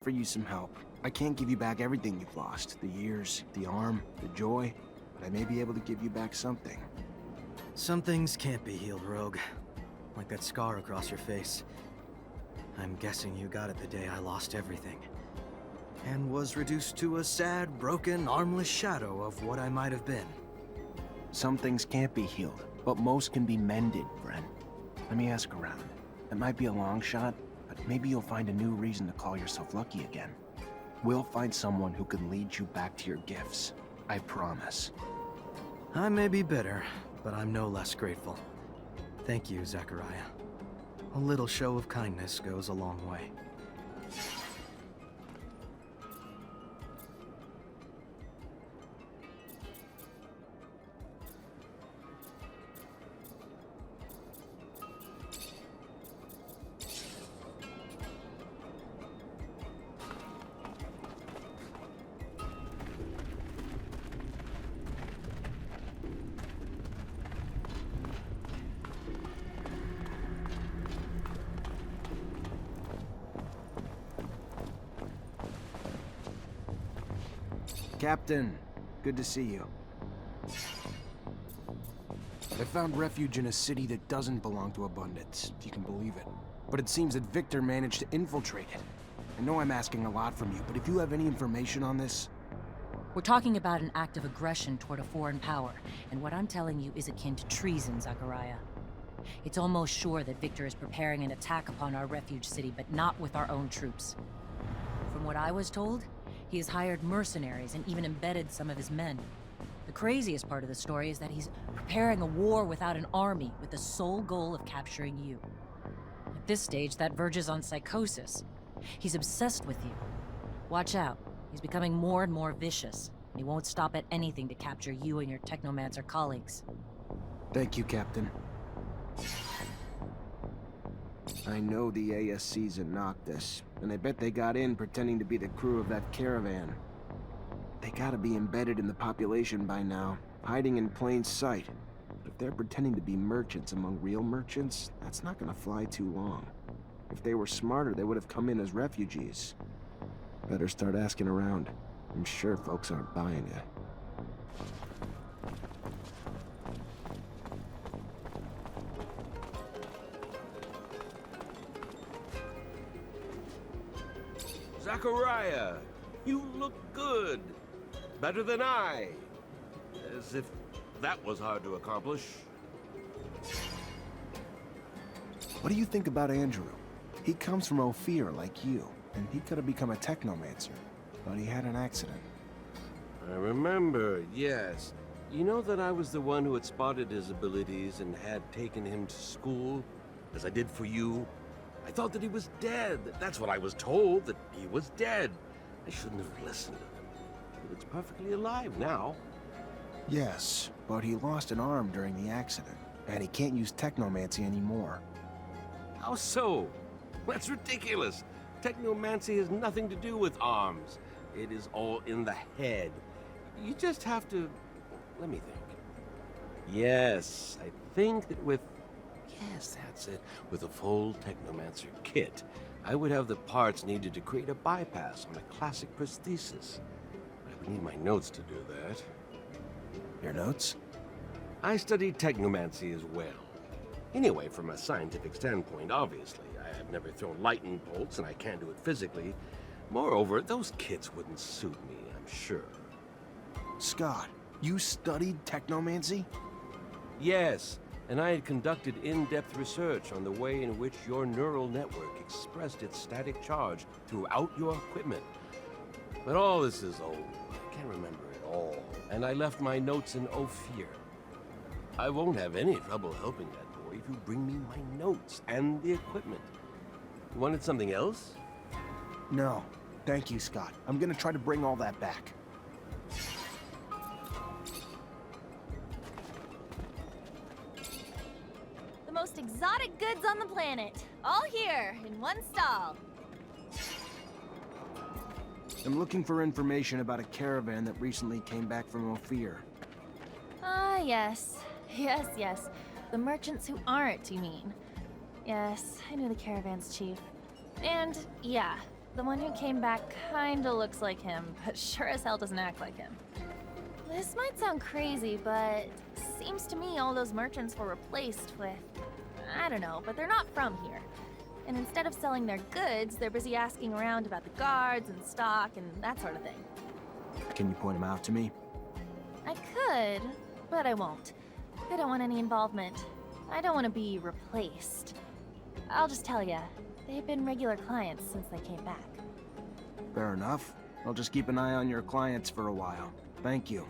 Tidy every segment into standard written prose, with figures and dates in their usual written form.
offer you some help. I can't give you back everything you've lost. The years, the arm, the joy. But I may be able to give you back something. Some things can't be healed, Rogue. Like that scar across your face. I'm guessing you got it the day I lost everything. And was reduced to a sad, broken, armless shadow of what I might have been. Some things can't be healed, but most can be mended, Brent. Let me ask around. It might be a long shot, but maybe you'll find a new reason to call yourself lucky again. We'll find someone who can lead you back to your gifts. I promise. I may be bitter, but I'm no less grateful. Thank you, Zachariah. A little show of kindness goes a long way. Captain, good to see you. I found refuge in a city that doesn't belong to Abundance, if you can believe it. But it seems that Victor managed to infiltrate it. I know I'm asking a lot from you, but if you have any information on this... We're talking about an act of aggression toward a foreign power, and what I'm telling you is akin to treason, Zachariah. It's almost sure that Victor is preparing an attack upon our refuge city, but not with our own troops. From what I was told, he has hired mercenaries and even embedded some of his men. The craziest part of the story is that he's preparing a war without an army with the sole goal of capturing you. At this stage, that verges on psychosis. He's obsessed with you. Watch out. He's becoming more and more vicious, and he won't stop at anything to capture you and your Technomancer colleagues. Thank you, Captain. I know the ASC's in Noctis, and I bet they got in pretending to be the crew of that caravan. They gotta be embedded in the population by now, hiding in plain sight. But if they're pretending to be merchants among real merchants, that's not gonna fly too long. If they were smarter, they would have come in as refugees. Better start asking around. I'm sure folks aren't buying it. Zachariah, you look good. Better than I. As if that was hard to accomplish. What do you think about Andrew? He comes from Ophir like you, and he could have become a Technomancer, but he had an accident. I remember, yes. You know that I was the one who had spotted his abilities and had taken him to school, as I did for you? I thought that he was dead. That's what I was told, that he was dead. I shouldn't have listened to them. But it's perfectly alive now. Yes, but he lost an arm during the accident, and he can't use Technomancy anymore. How so? That's ridiculous. Technomancy has nothing to do with arms. It is all in the head. You just have to... Let me think. Yes, I think that with... Yes, that's it. With a full Technomancer kit, I would have the parts needed to create a bypass on a classic prosthesis. I would need my notes to do that. Your notes? I studied Technomancy as well. Anyway, from a scientific standpoint, obviously. I have never thrown lightning bolts, and I can't do it physically. Moreover, those kits wouldn't suit me, I'm sure. Scott, you studied Technomancy? Yes. And I had conducted in-depth research on the way in which your neural network expressed its static charge throughout your equipment. But all this is old. I can't remember it all. And I left my notes in Ophir. I won't have any trouble helping that boy if you bring me my notes and the equipment. You wanted something else? No. Thank you, Scott. I'm gonna try to bring all that back. Most exotic goods on the planet. All here, in one stall. I'm looking for information about a caravan that recently came back from Ophir. Ah, yes. Yes. The merchants who aren't, you mean? Yes, I know the caravan's chief. And, yeah, The one who came back kinda looks like him, but sure as hell doesn't act like him. This might sound crazy, but seems to me all those merchants were replaced with... I don't know, but they're not from here. And instead of selling their goods, they're busy asking around about the guards and stock and that sort of thing. Can you point him out to me? I could, but I won't. I don't want any involvement. I don't want to be replaced. I'll just tell ya, they've been regular clients since they came back. Fair enough. I'll just keep an eye on your clients for a while. Thank you.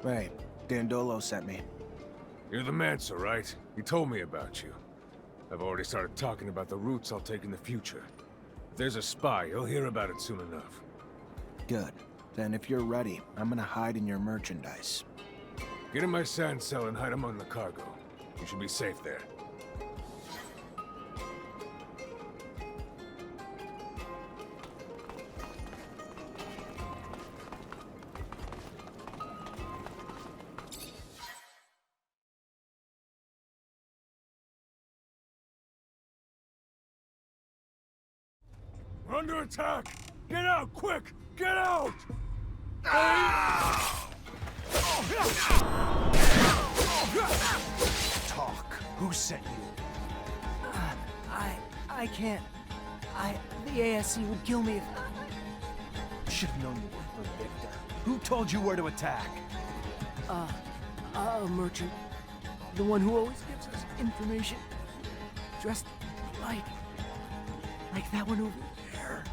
Hey, Dandolo sent me. You're the Mancer, right? He told me about you. I've already started talking about the routes I'll take in the future. If there's a spy, you'll hear about it soon enough. Good. Then if you're ready, I'm gonna hide in your merchandise. Get in my sand cell and hide among the cargo. You should be safe there. We're under attack! Get out, quick! Get out! Talk. Who sent you? I can't. The ASC would kill me if... Should've known you worked for Victor. Who told you where to attack? A merchant. The one who always gives us information. Dressed like that one over there.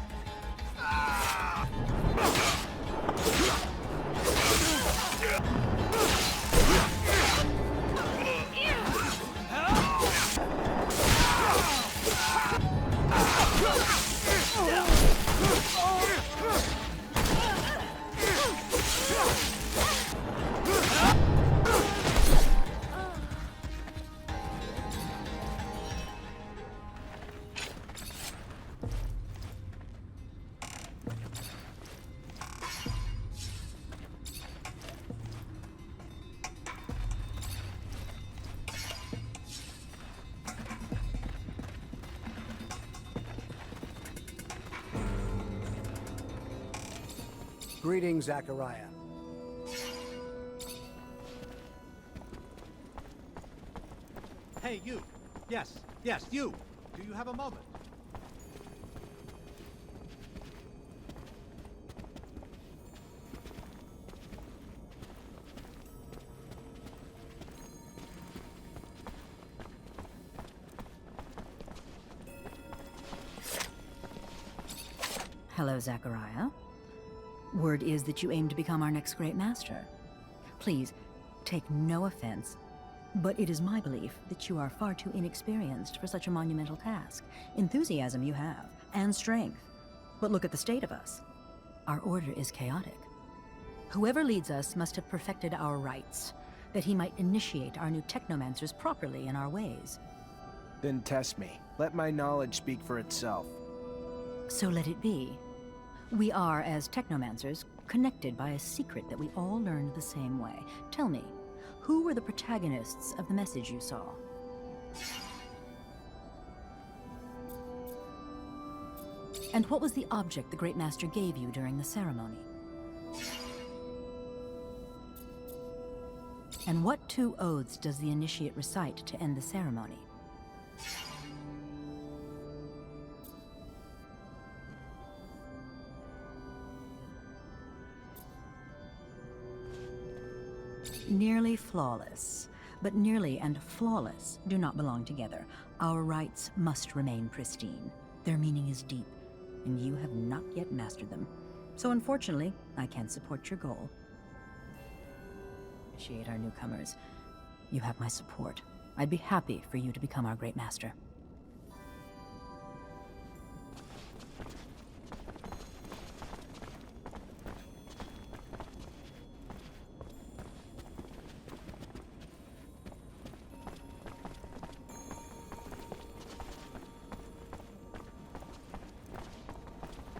Greetings, Zachariah. Hey, you! Yes, you! Do you have a moment? Hello, Zachariah. Word is that you aim to become our next great master. Please, take no offense, but it is my belief that you are far too inexperienced for such a monumental task. Enthusiasm you have, and strength. But look at the state of us. Our order is chaotic. Whoever leads us must have perfected our rites, that he might initiate our new Technomancers properly in our ways. Then test me. Let my knowledge speak for itself. So let it be. We are, as Technomancers, connected by a secret that we all learned the same way. Tell me, who were the protagonists of the message you saw? And what was the object the Great Master gave you during the ceremony? And what two oaths does the initiate recite to end the ceremony? Nearly flawless. But nearly and flawless do not belong together. Our rites must remain pristine. Their meaning is deep, and you have not yet mastered them. So unfortunately, I can't support your goal. Initiate our newcomers. You have my support. I'd be happy for you to become our great master.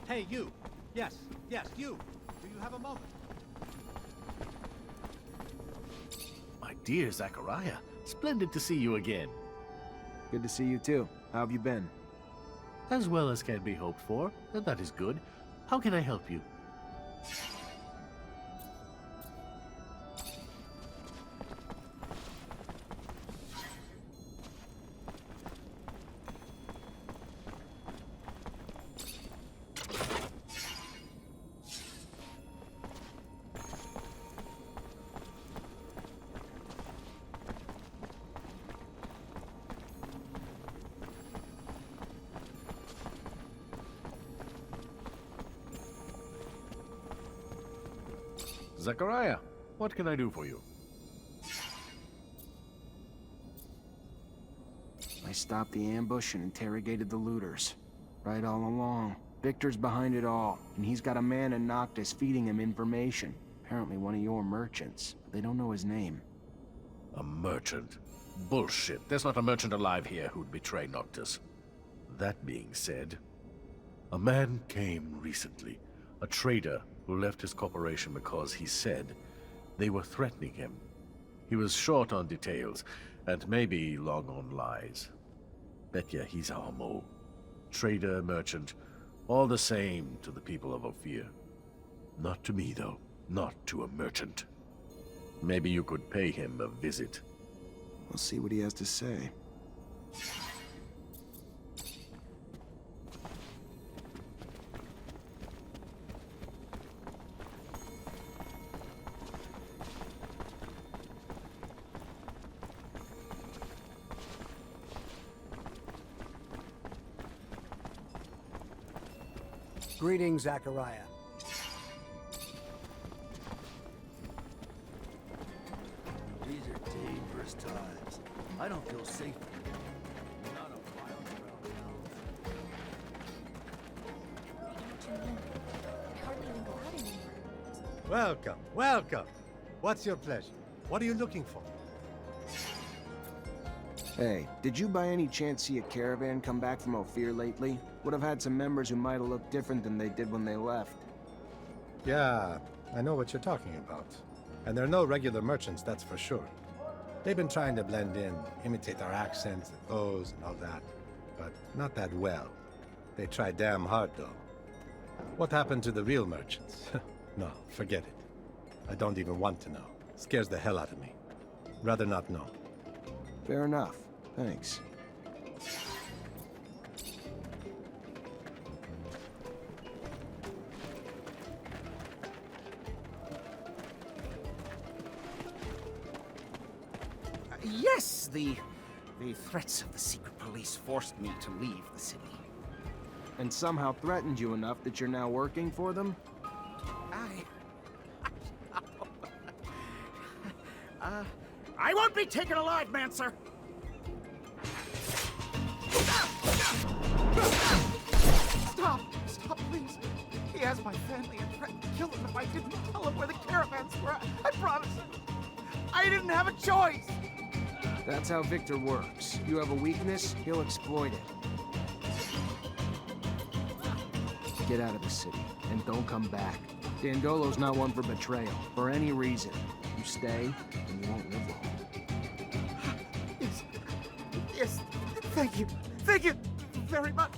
Hey, you! Yes, Yes, you. Do you have a moment? My dear Zachariah, splendid to see you again. Good to see you too. How have you been? As well as can be hoped for, and that is good. How can I help you? Zachariah, what can I do for you? I stopped the ambush and interrogated the looters. Right all along. Victor's behind it all, and he's got a man in Noctis feeding him information. Apparently one of your merchants. They don't know his name. A merchant? Bullshit. There's not a merchant alive here who'd betray Noctis. That being said, a man came recently. A trader who left his corporation because he said they were threatening him. He was short on details, and maybe long on lies. Bet ya he's our Mo. Trader, merchant, all the same to the people of Ophir. Not to me, though. Not to a merchant. Maybe you could pay him a visit. We'll see what he has to say. Greetings, Zachariah. These are dangerous times. I don't feel safe. Not a violent crowd I hardly even go out anymore. Welcome, welcome. What's your pleasure? What are you looking for? Hey, did you by any chance see a caravan come back from Ophir lately? Would have had some members who might have looked different than they did when they left. Yeah, I know what you're talking about. And they're no regular merchants, that's for sure. They've been trying to blend in, imitate our accents and oaths and all that, but not that well. They try damn hard, though. What happened to the real merchants? No, forget it. I don't even want to know. Scares the hell out of me. Rather not know. Fair enough. Thanks. Yes, the threats of the secret police forced me to leave the city. And somehow threatened you enough that you're now working for them? I won't be taken alive, Mancer! Stop! Stop, please! He has my family and threatened to kill them if I didn't tell him where the caravans were. I promise him. I didn't have a choice! That's how Victor works. You have a weakness, he'll exploit it. Get out of the city, and don't come back. Dandolo's not one for betrayal, for any reason. You stay, and you won't live long. Yes. Yes. Thank you. Thank you very much.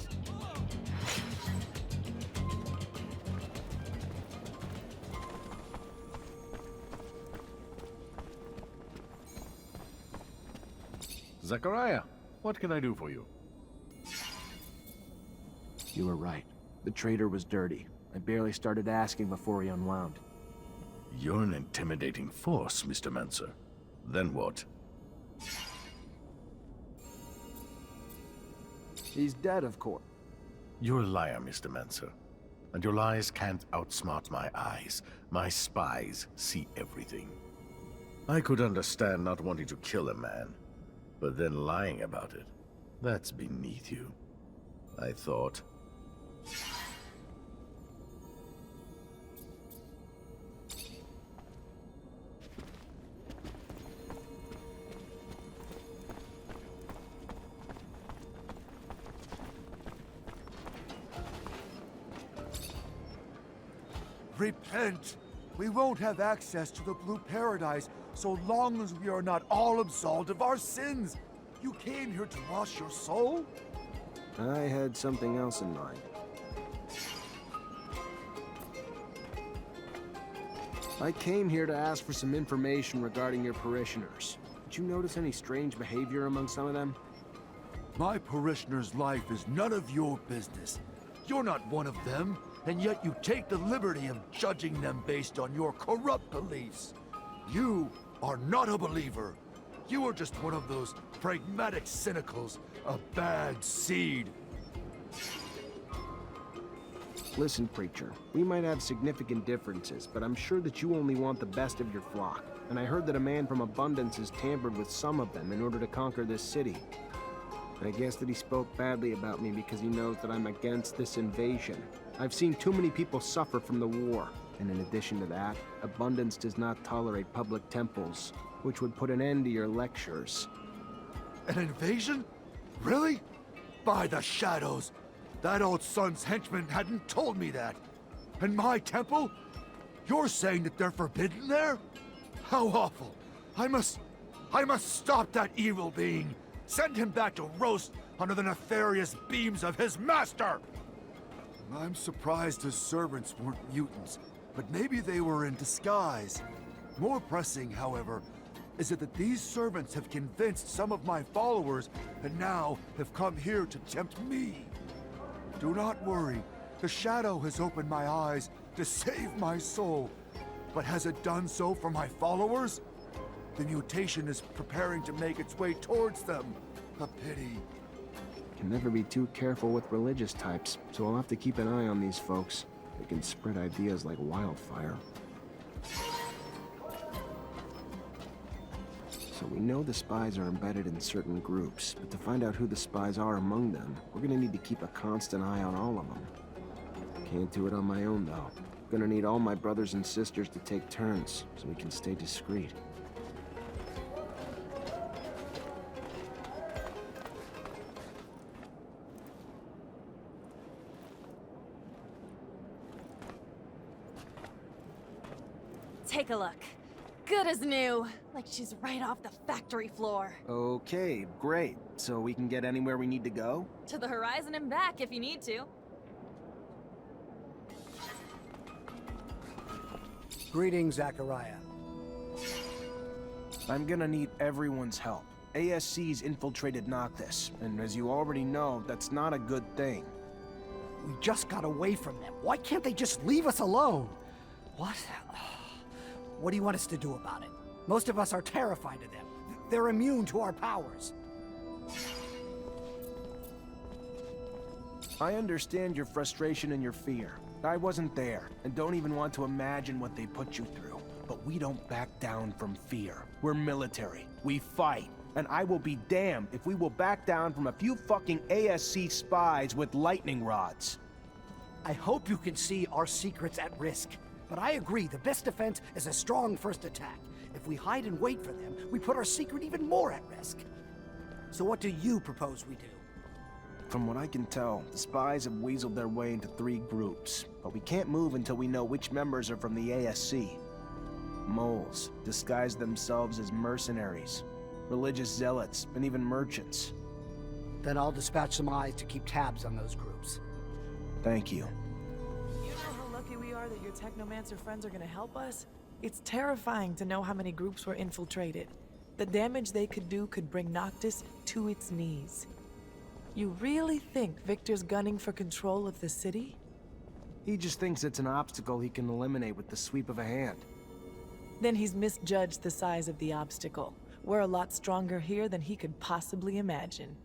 Zachariah, what can I do for you? You were right. The trader was dirty. I barely started asking before he unwound. You're an intimidating force, Mr. Mancer. Then what? He's dead, of course. You're a liar, Mr. Mancer. And your lies can't outsmart my eyes. My spies see everything. I could understand not wanting to kill a man, but then lying about it, that's beneath you. I thought. Repent! We won't have access to the Blue Paradise so long as we are not all absolved of our sins. You came here to wash your soul? I had something else in mind. I came here to ask for some information regarding your parishioners. Did you notice any strange behavior among some of them? My parishioner's life is none of your business. You're not one of them, and yet you take the liberty of judging them based on your corrupt beliefs. You are not a believer. You are just one of those pragmatic cynicals, a bad seed. Listen, preacher, we might have significant differences, but I'm sure that you only want the best of your flock. And I heard that a man from Abundance has tampered with some of them in order to conquer this city. I guess that he spoke badly about me because he knows that I'm against this invasion. I've seen too many people suffer from the war. And in addition to that, Abundance does not tolerate public temples, which would put an end to your lectures. An invasion? Really? By the shadows! That old son's henchman hadn't told me that. And my temple? You're saying that they're forbidden there? How awful! I must stop that evil being! Send him back to roast under the nefarious beams of his master! I'm surprised his servants weren't mutants, but maybe they were in disguise. More pressing, however, is it that these servants have convinced some of my followers and now have come here to tempt me. Do not worry. The shadow has opened my eyes to save my soul. But has it done so for my followers? The mutation is preparing to make its way towards them. A pity. Can never be too careful with religious types, so I'll have to keep an eye on these folks. They can spread ideas like wildfire. So we know the spies are embedded in certain groups, but to find out who the spies are among them, we're gonna need to keep a constant eye on all of them. Can't do it on my own, though. Gonna need all my brothers and sisters to take turns, so we can stay discreet. Take a look. Good as new. Like she's right off the factory floor. Okay, great. So we can get anywhere we need to go? To the horizon and back if you need to. Greetings, Zachariah. I'm gonna need everyone's help. ASC's infiltrated Noctis, and as you already know, that's not a good thing. We just got away from them. Why can't they just leave us alone? What? What do you want us to do about it? Most of us are terrified of them. They're immune to our powers. I understand your frustration and your fear. I wasn't there, and don't even want to imagine what they put you through. But we don't back down from fear. We're military. We fight. And I will be damned if we will back down from a few fucking ASC spies with lightning rods. I hope you can see our secrets at risk. But I agree, the best defense is a strong first attack. If we hide and wait for them, we put our secret even more at risk. So what do you propose we do? From what I can tell, the spies have weaseled their way into 3 groups, but we can't move until we know which members are from the ASC. Moles disguise themselves as mercenaries, religious zealots, and even merchants. Then I'll dispatch some eyes to keep tabs on those groups. Thank you. You know how lucky we are that your Technomancer friends are gonna help us? It's terrifying to know how many groups were infiltrated. The damage they could do could bring Noctis to its knees. You really think Victor's gunning for control of the city? He just thinks it's an obstacle he can eliminate with the sweep of a hand. Then he's misjudged the size of the obstacle. We're a lot stronger here than he could possibly imagine.